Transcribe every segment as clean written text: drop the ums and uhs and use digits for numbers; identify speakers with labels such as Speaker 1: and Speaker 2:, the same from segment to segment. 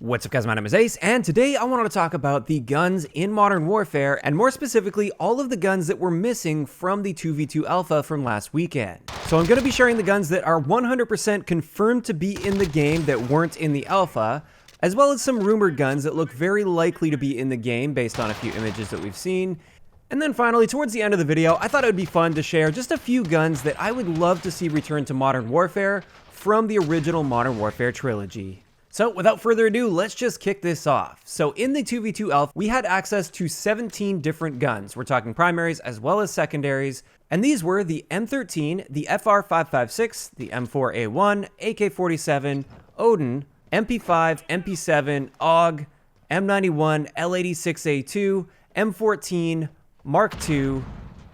Speaker 1: What's up guys, my name is Ace, and today I wanted to talk about the guns in Modern Warfare, and more specifically, all of the guns that were missing from the 2v2 alpha from last weekend. So I'm going to be sharing the guns that are 100% confirmed to be in the game that weren't in the alpha, as well as some rumored guns that look very likely to be in the game based on a few images that we've seen. And then finally, towards the end of the video, I thought it would be fun to share just a few guns that I would love to see return to Modern Warfare from the original Modern Warfare trilogy. So without further ado, let's just kick this off. So in the 2v2 Alpha, we had access to 17 different guns. We're talking primaries as well as secondaries. And these were the M13, the FR556, the M4A1, AK-47, Odin, MP5, MP7, AUG, M91, L86A2, M14, Mark II,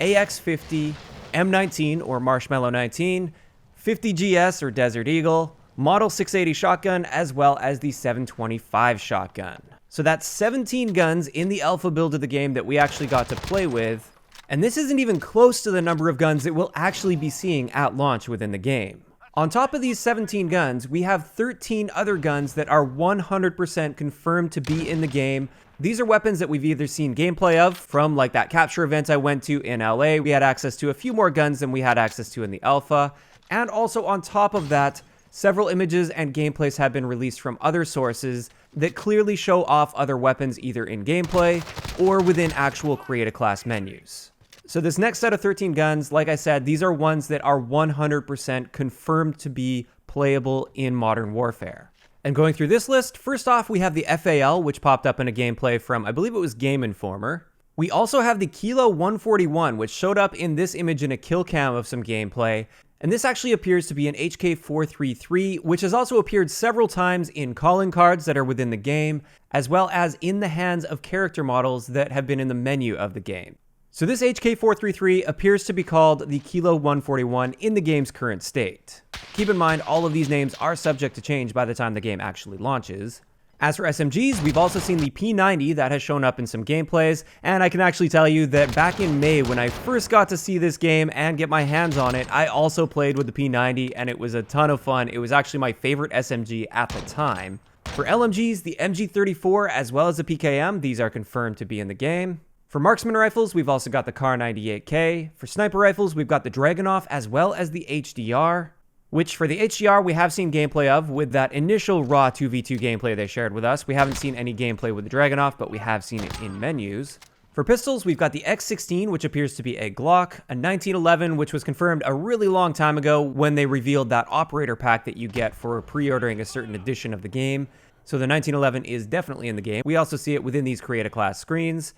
Speaker 1: AX50, M19 or Marshmallow 19, 50GS or Desert Eagle, Model 680 shotgun, as well as the 725 shotgun. So that's 17 guns in the alpha build of the game that we actually got to play with. And this isn't even close to the number of guns that we'll actually be seeing at launch within the game. On top of these 17 guns, we have 13 other guns that are 100% confirmed to be in the game. These are weapons that we've either seen gameplay of from like that capture event I went to in LA. We had access to a few more guns than we had access to in the alpha. And also on top of that, several images and gameplays have been released from other sources that clearly show off other weapons either in gameplay or within actual create a class menus. So this next set of 13 guns, like I said, these are ones that are 100% confirmed to be playable in Modern Warfare. And going through this list, first off, we have the FAL, which popped up in a gameplay from, I believe it was Game Informer. We also have the Kilo 141, which showed up in this image in a kill cam of some gameplay. And this actually appears to be an HK433, which has also appeared several times in calling cards that are within the game, as well as in the hands of character models that have been in the menu of the game. So this HK433 appears to be called the Kilo 141 in the game's current state. Keep in mind, all of these names are subject to change by the time the game actually launches. As for SMGs, we've also seen the P90 that has shown up in some gameplays, and I can actually tell you that back in May when I first got to see this game and get my hands on it, I also played with the P90 and it was a ton of fun. It was actually my favorite SMG at the time. For LMGs, the MG34 as well as the PKM, these are confirmed to be in the game. For marksman rifles, we've also got the Kar 98K. For sniper rifles, we've got the Dragunov as well as the HDR. Which for the HDR we have seen gameplay of with that initial raw 2v2 gameplay they shared with us. We haven't seen any gameplay with the Dragunov, but we have seen it in menus. For pistols, we've got the X16, which appears to be a Glock, a 1911, which was confirmed a really long time ago when they revealed that operator pack that you get for pre-ordering a certain edition of the game. So the 1911 is definitely in the game. We also see it within these Create a Class screens.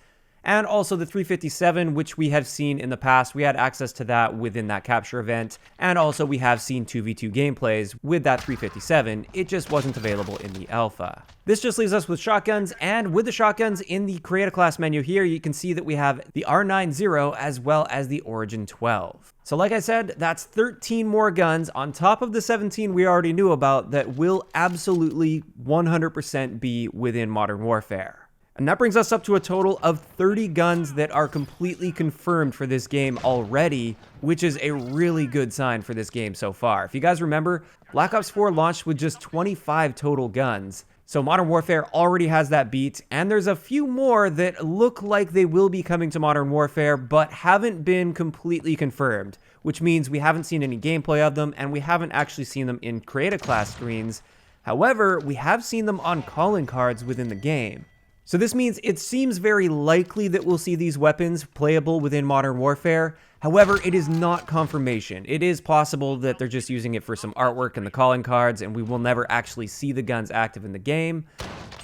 Speaker 1: And also the 357, which we have seen in the past. We had access to that within that capture event. And also we have seen 2v2 gameplays with that 357. It just wasn't available in the alpha. This just leaves us with shotguns. And with the shotguns in the Create a Class menu here, you can see that we have the R90 as well as the Origin 12. So like I said, that's 13 more guns on top of the 17 we already knew about that will absolutely 100% be within Modern Warfare. And that brings us up to a total of 30 guns that are completely confirmed for this game already, which is a really good sign for this game so far. If you guys remember, Black Ops 4 launched with just 25 total guns. So Modern Warfare already has that beat, and there's a few more that look like they will be coming to Modern Warfare, but haven't been completely confirmed, which means we haven't seen any gameplay of them, and we haven't actually seen them in Create a Class screens. However, we have seen them on calling cards within the game. So this means it seems very likely that we'll see these weapons playable within Modern Warfare. However, it is not confirmation. It is possible that they're just using it for some artwork in the calling cards and we will never actually see the guns active in the game.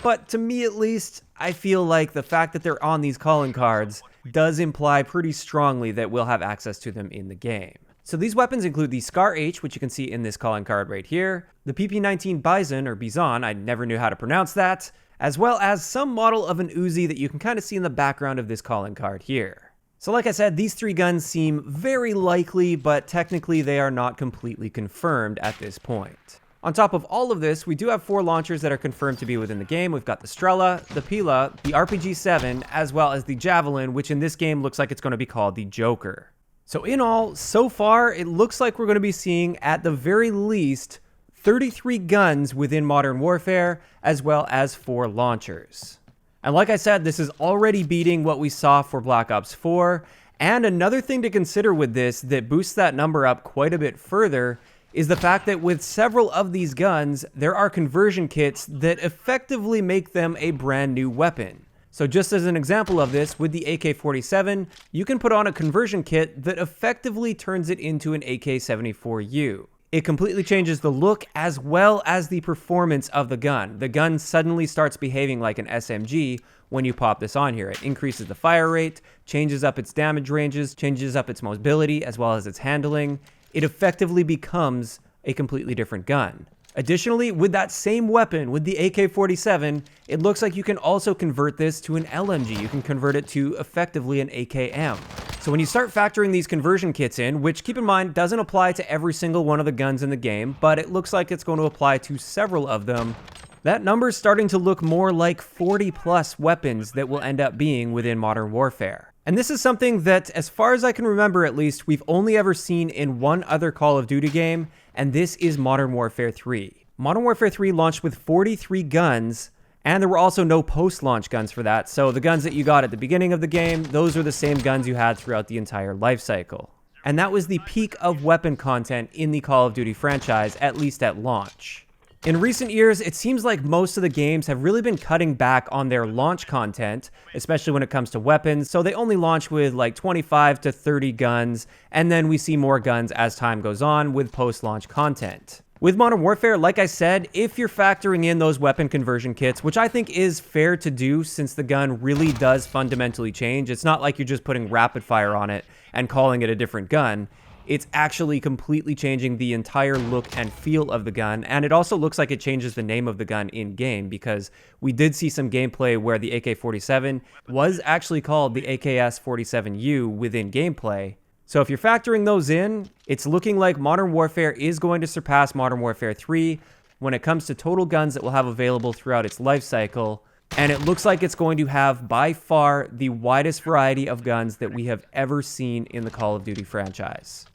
Speaker 1: But to me at least, I feel like the fact that they're on these calling cards does imply pretty strongly that we'll have access to them in the game. So these weapons include the Scar H, which you can see in this calling card right here, the PP19 Bison, or Bison, I never knew how to pronounce that, as well as some model of an Uzi that you can kind of see in the background of this calling card here. So like I said, these three guns seem very likely, but technically they are not completely confirmed at this point. On top of all of this, we do have 4 launchers that are confirmed to be within the game. We've got the Strela, the Pila, the RPG-7, as well as the Javelin, which in this game looks like it's going to be called the Joker. So in all, so far, it looks like we're going to be seeing, at the very least, 33 guns within Modern Warfare, as well as 4 launchers. And like I said, this is already beating what we saw for Black Ops 4, and another thing to consider with this that boosts that number up quite a bit further is the fact that with several of these guns, there are conversion kits that effectively make them a brand new weapon. So just as an example of this, with the AK-47, you can put on a conversion kit that effectively turns it into an AK-74U. It completely changes the look as well as the performance of the gun. The gun suddenly starts behaving like an SMG when you pop this on here. It increases the fire rate, changes up its damage ranges, changes up its mobility as well as its handling. It effectively becomes a completely different gun. Additionally, with that same weapon, with the AK-47, it looks like you can also convert this to an LMG. You can convert it to effectively an AKM. So when you start factoring these conversion kits in, which keep in mind doesn't apply to every single one of the guns in the game, but it looks like it's going to apply to several of them, that number's starting to look more like 40 plus weapons that will end up being within Modern Warfare. And this is something that, as far as I can remember at least, we've only ever seen in one other Call of Duty game, and this is Modern Warfare 3. Modern Warfare 3 launched with 43 guns, and there were also no post-launch guns for that, so the guns that you got at the beginning of the game, those are the same guns you had throughout the entire life cycle. And that was the peak of weapon content in the Call of Duty franchise, at least at launch. In recent years, it seems like most of the games have really been cutting back on their launch content, especially when it comes to weapons, so they only launch with like 25 to 30 guns, and then we see more guns as time goes on with post-launch content. With Modern Warfare, like I said, if you're factoring in those weapon conversion kits, which I think is fair to do since the gun really does fundamentally change, it's not like you're just putting rapid fire on it and calling it a different gun. It's actually completely changing the entire look and feel of the gun, and it also looks like it changes the name of the gun in-game, because we did see some gameplay where the AK-47 was actually called the AKS-47U within gameplay. So if you're factoring those in, it's looking like Modern Warfare is going to surpass Modern Warfare 3 when it comes to total guns that will have available throughout its life cycle, and it looks like it's going to have by far the widest variety of guns that we have ever seen in the Call of Duty franchise.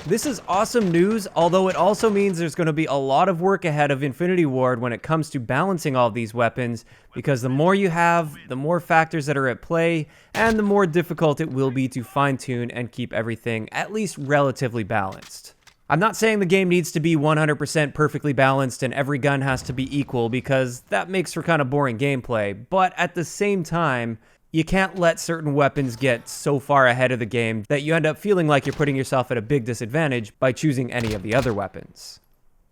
Speaker 1: This is awesome news, although it also means there's going to be a lot of work ahead of Infinity Ward when it comes to balancing all of these weapons, because the more you have, the more factors that are at play, and the more difficult it will be to fine-tune and keep everything at least relatively balanced. I'm not saying the game needs to be 100% perfectly balanced and every gun has to be equal, because that makes for kind of boring gameplay, but at the same time, you can't let certain weapons get so far ahead of the game that you end up feeling like you're putting yourself at a big disadvantage by choosing any of the other weapons.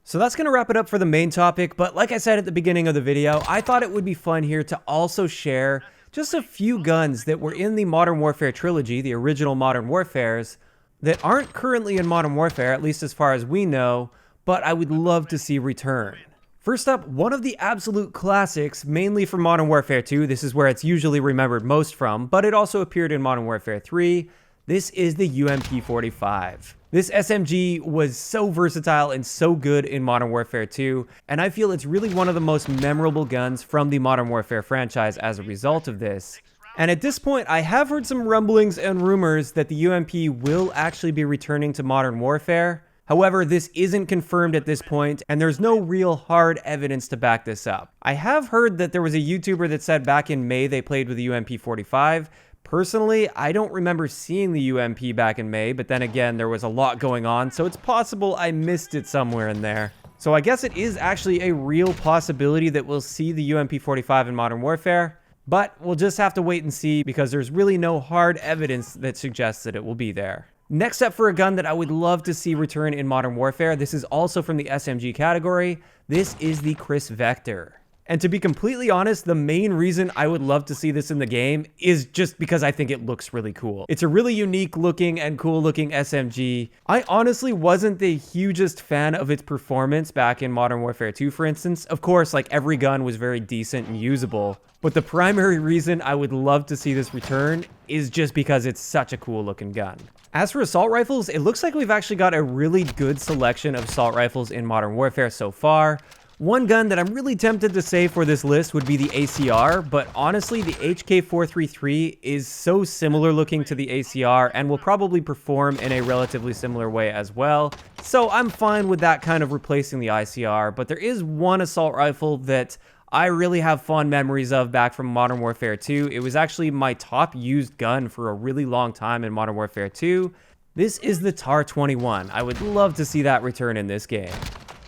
Speaker 1: So that's going to wrap it up for the main topic, but like I said at the beginning of the video, I thought it would be fun here to also share just a few guns that were in the Modern Warfare trilogy, the original Modern Warfares, that aren't currently in Modern Warfare, at least as far as we know, but I would love to see return. First up, one of the absolute classics, mainly from Modern Warfare 2, this is where it's usually remembered most from, but it also appeared in Modern Warfare 3, this is the UMP-45. This SMG was so versatile and so good in Modern Warfare 2, and I feel it's really one of the most memorable guns from the Modern Warfare franchise as a result of this. And at this point, I have heard some rumblings and rumors that the UMP will actually be returning to Modern Warfare. However, this isn't confirmed at this point, and there's no real hard evidence to back this up. I have heard that there was a YouTuber that said back in May they played with the UMP-45. Personally, I don't remember seeing the UMP back in May, but then again, there was a lot going on, so it's possible I missed it somewhere in there. So I guess it is actually a real possibility that we'll see the UMP-45 in Modern Warfare. But we'll just have to wait and see, because there's really no hard evidence that suggests that it will be there. Next up for a gun that I would love to see return in Modern Warfare, this is also from the SMG category, this is the Kriss Vector. And to be completely honest, the main reason I would love to see this in the game is just because I think it looks really cool. It's a really unique looking and cool looking SMG. I honestly wasn't the hugest fan of its performance back in Modern Warfare 2, for instance. Of course, like every gun was very decent and usable, but the primary reason I would love to see this return is just because it's such a cool looking gun. As for assault rifles, it looks like we've actually got a really good selection of assault rifles in Modern Warfare so far. One gun that I'm really tempted to say for this list would be the ACR, but honestly the HK433 is so similar looking to the ACR and will probably perform in a relatively similar way as well. So I'm fine with that kind of replacing the ICR, but there is one assault rifle that I really have fond memories of back from Modern Warfare 2. It was actually my top used gun for a really long time in Modern Warfare 2. This is the TAR-21. I would love to see that return in this game.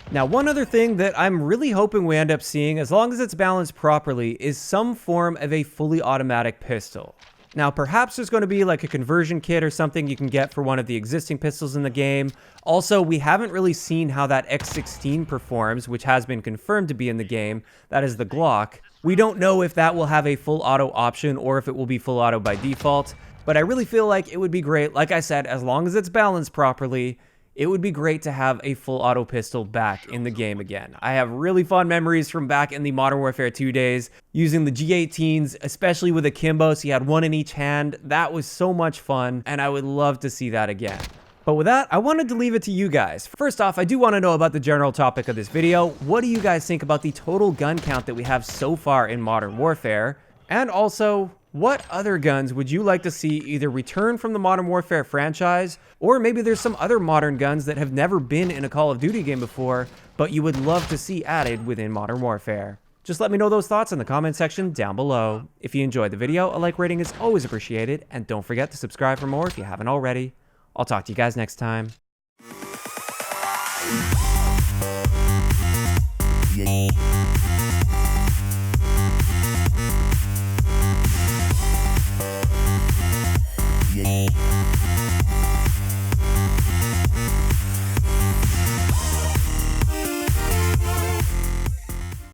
Speaker 1: Now, one other thing that I'm really hoping we end up seeing, as long as it's balanced properly, is some form of a fully automatic pistol. Now, perhaps there's going to be like a conversion kit or something you can get for one of the existing pistols in the game. Also, we haven't really seen how that X16 performs, which has been confirmed to be in the game. That is the Glock. We don't know if that will have a full auto option or if it will be full auto by default, but I really feel like it would be great, like I said, as long as it's balanced properly. It would be great to have a full auto pistol back in the game again. I have really fond memories from back in the Modern Warfare 2 days, using the G18s, especially with akimbo, so you had one in each hand. That was so much fun, and I would love to see that again. But with that, I wanted to leave it to you guys. First off, I do want to know about the general topic of this video. What do you guys think about the total gun count that we have so far in Modern Warfare? And also, what other guns would you like to see either return from the Modern Warfare franchise, or maybe there's some other modern guns that have never been in a Call of Duty game before, but you would love to see added within Modern Warfare? Just let me know those thoughts in the comment section down below. If you enjoyed the video, a like rating is always appreciated, and don't forget to subscribe for more if you haven't already. I'll talk to you guys next time.
Speaker 2: Yeah.